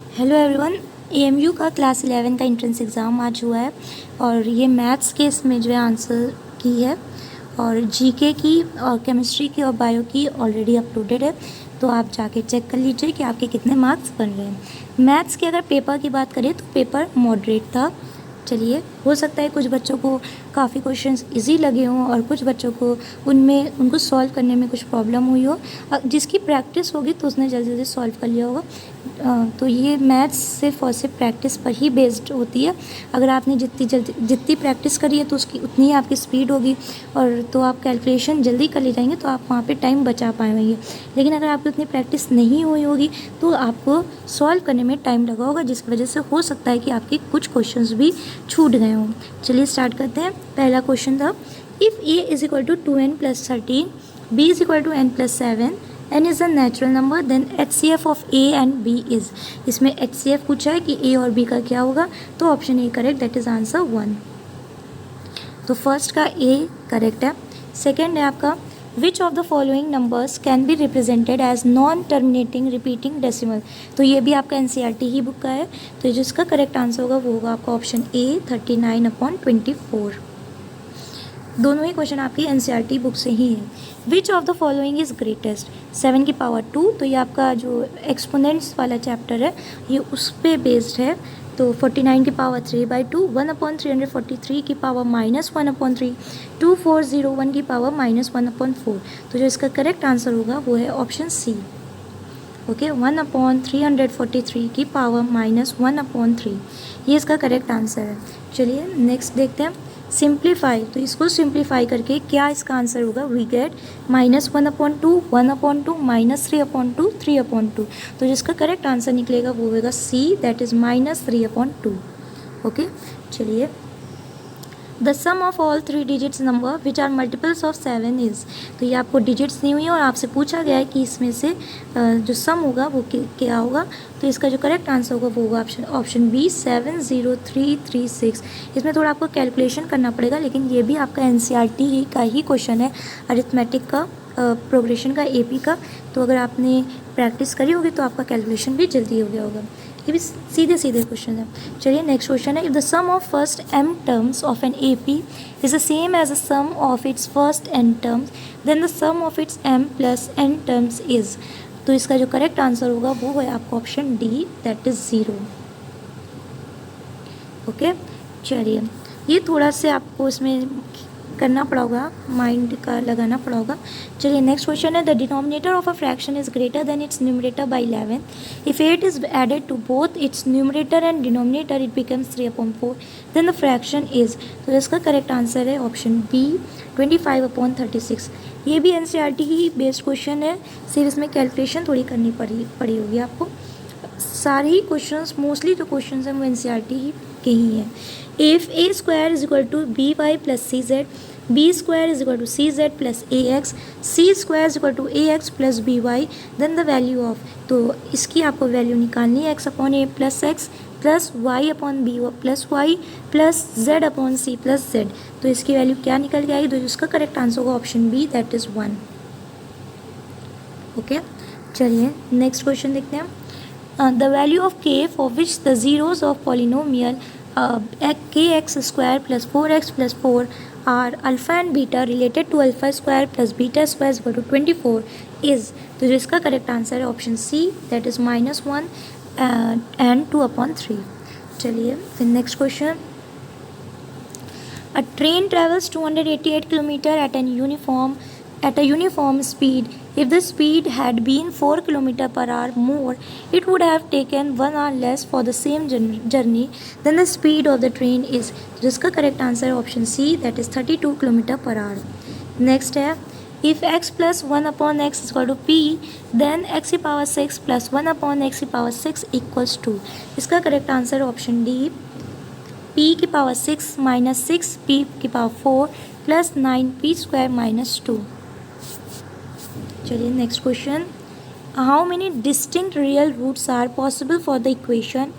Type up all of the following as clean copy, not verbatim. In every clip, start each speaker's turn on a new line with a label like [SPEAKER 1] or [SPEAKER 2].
[SPEAKER 1] Hello everyone. AMU का class 11 का entrance exam आज हुआ है और ये मैथ्स के इसमें जो है आंसर की है और जीके की और केमिस्ट्री की और बायो की ऑलरेडी अपलोडेड है, तो आप जाके चेक कर लीजिए कि आपके कितने मार्क्स बन रहे हैं। मैथ्स के अगर पेपर की बात करें तो पेपर मॉडरेट था। चलिए, हो सकता है कुछ बच्चों को काफ़ी क्वेश्चंस इजी लगे हों और कुछ बच्चों को उनको सॉल्व करने में कुछ प्रॉब्लम हुई हो। जिसकी प्रैक्टिस होगी तो उसने जल्दी जल्दी सॉल्व कर लिया होगा। तो ये मैथ्स सिर्फ और सिर्फ प्रैक्टिस पर ही बेस्ड होती है। अगर आपने जितनी प्रैक्टिस करी है तो उसकी उतनी ही आपकी स्पीड होगी और तो आप कैलकुलेशन जल्दी कर ले जाएंगे, तो आप वहाँ पे टाइम बचा पाएंगे। लेकिन अगर आपकी उतनी प्रैक्टिस नहीं हुई होगी तो आपको सॉल्व करने में टाइम लगा होगा, जिसकी वजह से हो सकता है कि आपके कुछ क्वेश्चंस भी छूट गए हों। चलिए स्टार्ट करते हैं। पहला क्वेश्चन था, if a is equal to 2n+13, b is equal to n+7, n is a natural number, then HCF of a and b is. इसमें HCF पूछा है कि a और b का क्या होगा, तो option A correct, that is answer 1। तो फर्स्ट का a करेक्ट है। सेकेंड है आपका, which of the following numbers can be represented as non terminating repeating decimal. तो ये भी आपका NCERT ही बुक का है, तो जिसका करेक्ट आंसर होगा वो होगा आपका ऑप्शन ए 39/24। दोनों ही क्वेश्चन आपकी NCERT बुक से ही है। विच of the following is greatest, 7 की पावर 2, तो ये आपका जो एक्सपोनेंट्स वाला चैप्टर है ये उस पर बेस्ड है। तो 49 की पावर 3/2, 1/343 की पावर -1/3, 2401 की पावर -1/4। तो जो इसका करेक्ट आंसर होगा वो है ऑप्शन सी। ओके, 1/343 की पावर -1/3, ये इसका करेक्ट आंसर है। चलिए नेक्स्ट देखते हैं, सिंप्लीफाई। तो इसको सिंप्लीफाई करके क्या इसका आंसर होगा, वी गेट -1/2, 1/2, -3/2, 3/2। तो जिसका करेक्ट आंसर निकलेगा वो होगा सी, दैट इज़ -3/2। ओके, चलिए, the sum of all 3 digits number which are multiples of 7 is. तो ये आपको डिजिट्स दी हुई है और आपसे पूछा गया है कि इसमें से जो सम होगा वो क्या होगा। तो इसका जो करेक्ट आंसर होगा वो होगा ऑप्शन बी 70336। इसमें थोड़ा आपको कैलकुलेशन करना पड़ेगा, लेकिन ये भी आपका NCERT का ही क्वेश्चन है, अरिथमेटिक का, प्रोग्रेशन का, AP का। तो अगर आपने प्रैक्टिस करी होगी तो आपका कैलकुलेशन भी जल्दी हो गया होगा। ये भी सीधे सीधे क्वेश्चन है। चलिए नेक्स्ट क्वेश्चन है, if the sum of first m terms of an AP is the same as the sum of its first n terms, then the sum of its m plus n terms is. तो इसका जो correct answer होगा वो है आपका option D, that is 0। Okay, चलिए, ये थोड़ा से आपको इसमें करना पड़ा होगा, माइंड का लगाना पड़ा होगा। चलिए नेक्स्ट क्वेश्चन है, the denominator of a fraction is greater than its numerator by 11, if 8 is added to both its numerator and denominator it becomes 3/4, then the fraction is. तो इसका करेक्ट आंसर है option B 25/36। ये भी NCERT ही based question है, सिर्फ इसमें calculation थोड़ी करनी पड़ी होगी आपको। सारे ही क्वेश्चंस, मोस्टली जो क्वेश्चंस हैं वो NCERT ही के ही हैं। If A² is equal to BY plus CZ, B² is equal to CZ plus AX, C² is equal to AX plus BY, then the value of. तो इसकी आपको वैल्यू निकालनी है, x/a plus x plus y/b plus y plus z/c plus z। तो इसकी value क्या निकल के आएगी, तो इसका करेक्ट आंसर होगा option B, that is 1। Okay, चलिए नेक्स्ट क्वेश्चन देखते हैं। The value of k for which the zeros of polynomial kx² plus 4x plus 4 are alpha and beta related to alpha square plus beta square is equal to 24 is। तो जो इसका correct answer है option C, that is -1 and 2/3। चलिए फिर next question, a train travels 288 km at a uniform speed. If the speed had been 4 km per hour more, it would have taken 1 hour less for the same journey than the speed of the train is। जिसका correct answer है option C, that is 32 km per hour। Next है, if x plus 1/x is equal to p, then x की power 6 plus 1/x की power 6 equals to। इसका correct answer है option D, p की power 6 minus 6 p की power 4 plus 9p² minus 2। चलिए next question, how many distinct real roots are possible for the equation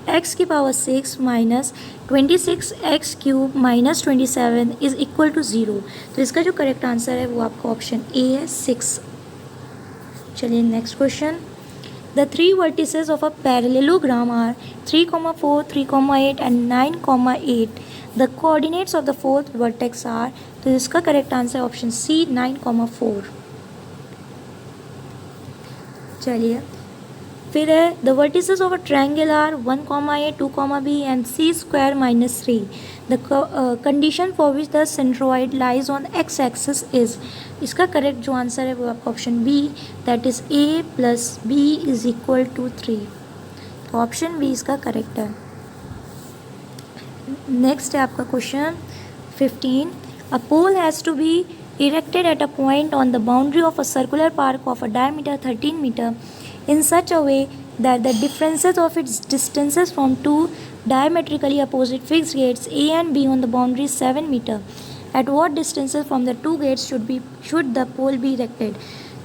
[SPEAKER 1] x की power 6 minus 26x³ minus 27 is equal to 0। तो इसका जो correct answer है वो आपका ऑप्शन ए है 6। चलिए next question, The three vertices of a parallelogram are 3, 4, 3, 8 and 9, 8. The coordinates of the fourth vertex are, तो इसका करेक्ट आंसर ऑप्शन सी 9, 4. चलिए फिर है the vertices of a triangle are 1, a, 2, b and c square minus 3. The condition for which the centroid lies on x axis is, इसका correct जो answer है वो आपका option B, that is a plus b is equal to 3. तो option B इसका correct है. Next है आपका question 15. A pole has to be erected at a point on the boundary of a circular park of a diameter 13 meter in such a way that the differences of its distances from two diametrically opposite fixed gates A and B on the boundary is 7 meter. At what distances from the two gates should the pole be erected?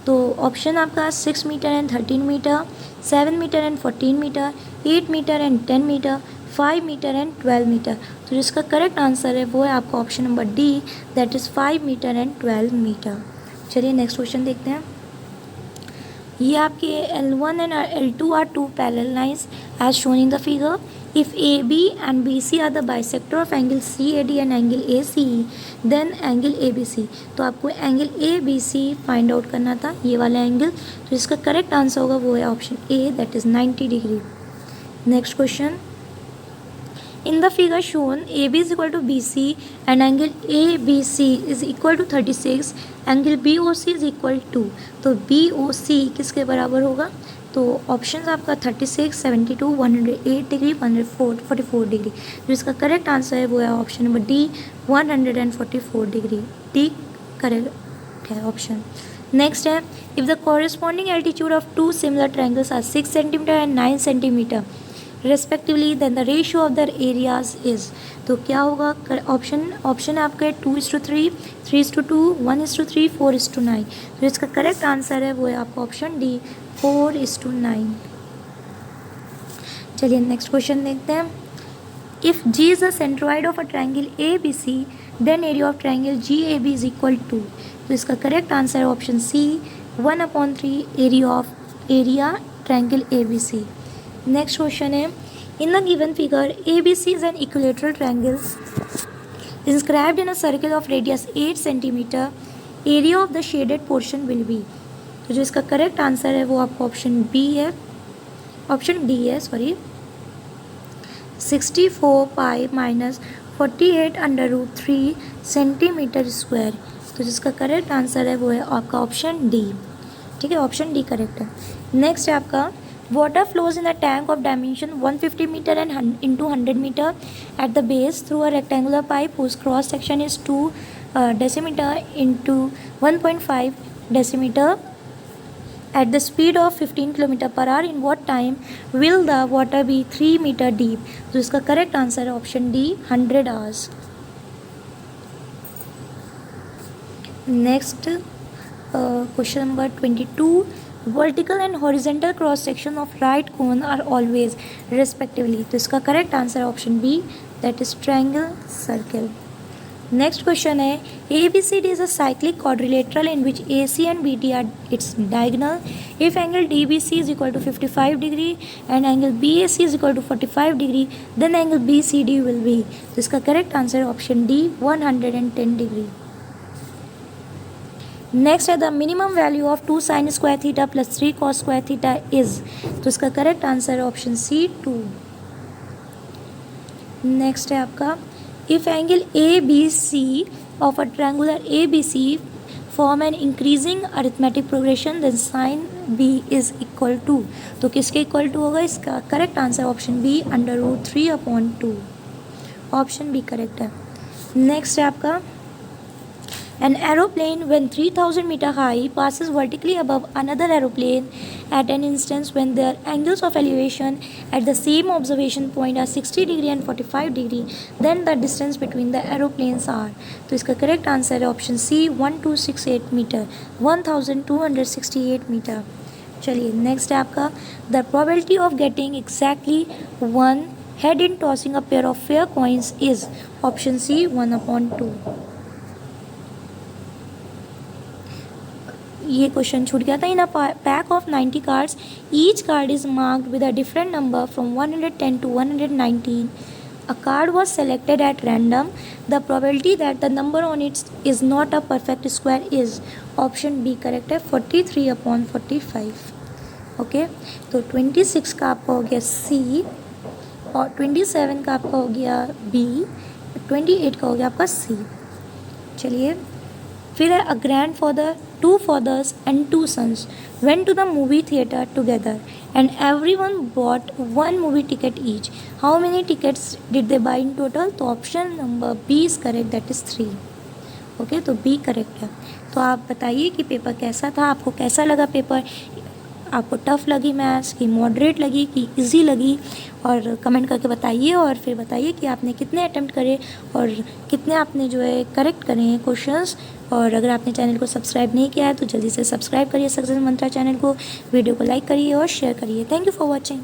[SPEAKER 1] तो option आपका 6 metre and 13 metre, 7 metre and 14 metre, 8 metre and 10 metre, 5 metre and 12 metre. तो जिसका correct answer है वो है आपका option number D, that is 5 metre and 12 metre. चलिए next question देखते हैं. ये आपके L1 and L2 are two parallel lines as shown in the figure. If AB and BC are the bisector of angle CAD and angle ACE, then angle ABC. तो आपको angle ABC find out करना था, ये वाला angle. तो इसका correct answer होगा वो है option A, that is 90 degree. Next question. In the figure shown, AB is equal to BC and angle ABC is equal to 36. Angle BOC is equal to, तो BOC किसके बराबर होगा? तो ऑप्शन आपका 36, 72, 108 degree, 144 degree. जो इसका correct answer है वो है option number D, 144 degree. D correct है ऑप्शन. नेक्स्ट है, if the corresponding altitude of two similar triangles are 6 centimetre and 9 centimetre respectively then the ratio of the areas is. तो क्या होगा? ऑप्शन आपका 2:3, 3:2, 1:3, 4:9. तो इसका करेक्ट आंसर है वो है आपका ऑप्शन डी, 4:9. चलिए नेक्स्ट क्वेश्चन देखते हैं. If G is the centroid of a triangle A B C then area of triangle G A B is equal to. तो इसका करेक्ट आंसर है option C, 1/3 area triangle A B C. Next question है, in the given figure A B C is an equilateral triangle inscribed in a circle of radius 8 centimeter. Area of the shaded portion will be. तो जो इसका correct answer है वो आपका option B है, option D है sorry, 64 pi minus 48/3 centimetre square. तो जिसका करेक्ट आंसर है वो है आपका ऑप्शन डी. ठीक है, ऑप्शन डी करेक्ट है. नेक्स्ट है आपका, water flows in a tank of dimension 150 meter and into 100 meter at the base through a rectangular pipe whose cross section is 2 decimeter into 1.5 decimeter at the speed of 15 km per hour. In what time will the water be 3 meter deep? तो इसका correct answer है option D, 100 hours. Next question number 22. Vertical and horizontal cross section of right cone are always respectively. तो इसका correct answer है option B, that is triangle circle. Next question है, A B C D is a cyclic quadrilateral in which AC and BD are its diagonal. If angle DBC is equal to 55 degree and angle BAC is equal to 45 degree, then angle BCD will be. तो इसका correct answer है option D, 110 degree. Next है, the minimum value of 2 sin square theta plus 3 cos square theta is. तो इसका correct answer है option C, 2. Next है आपका, if angle A B C of a triangular A B C form an increasing arithmetic progression then sine B is equal to. तो किसके equal to होगा? इसका correct answer option B, √3/2. Option B correct है. Next है आपका, an aeroplane when 3000 meter high passes vertically above another aeroplane at an instance when their angles of elevation at the same observation point are 60 degree and 45 degree, then the distance between the aeroplanes are. तो इसका correct answer है option सी, 1268 metre, 1268 metre. चलिए next है आपका, the probability of getting exactly 1 head in tossing a pair of fair coins is. Option C, 1/2. ये क्वेश्चन छूट गया था। In a pack of 90 cards each card is marked with a different number from 110 to 119. A card was selected at random. The probability that the number on it is not a perfect square is option B correct है 43/45. Okay, तो 26 का आपका हो गया सी, और 27 का आपका हो गया बी, 28 का हो गया आपका सी। चलिए फिर है, a grand father, 2 fathers and 2 sons went to the movie theater together and everyone bought 1 movie ticket each. How many tickets did they buy in total? तो option number B is correct, that is 3. Okay, तो B correct है। तो आप बताइए कि paper कैसा था, आपको कैसा लगा पेपर, आपको टफ़ लगी मैथ्स की, मॉडरेट लगी कि इजी लगी, और कमेंट करके बताइए। और फिर बताइए कि आपने कितने अटेम्प्ट करे और कितने आपने जो है करेक्ट करे हैं क्वेश्चंस। और अगर आपने चैनल को सब्सक्राइब नहीं किया है तो जल्दी से सब्सक्राइब करिए सक्सेस मंत्रा चैनल को, वीडियो को लाइक करिए और शेयर करिए। Thank you for watching.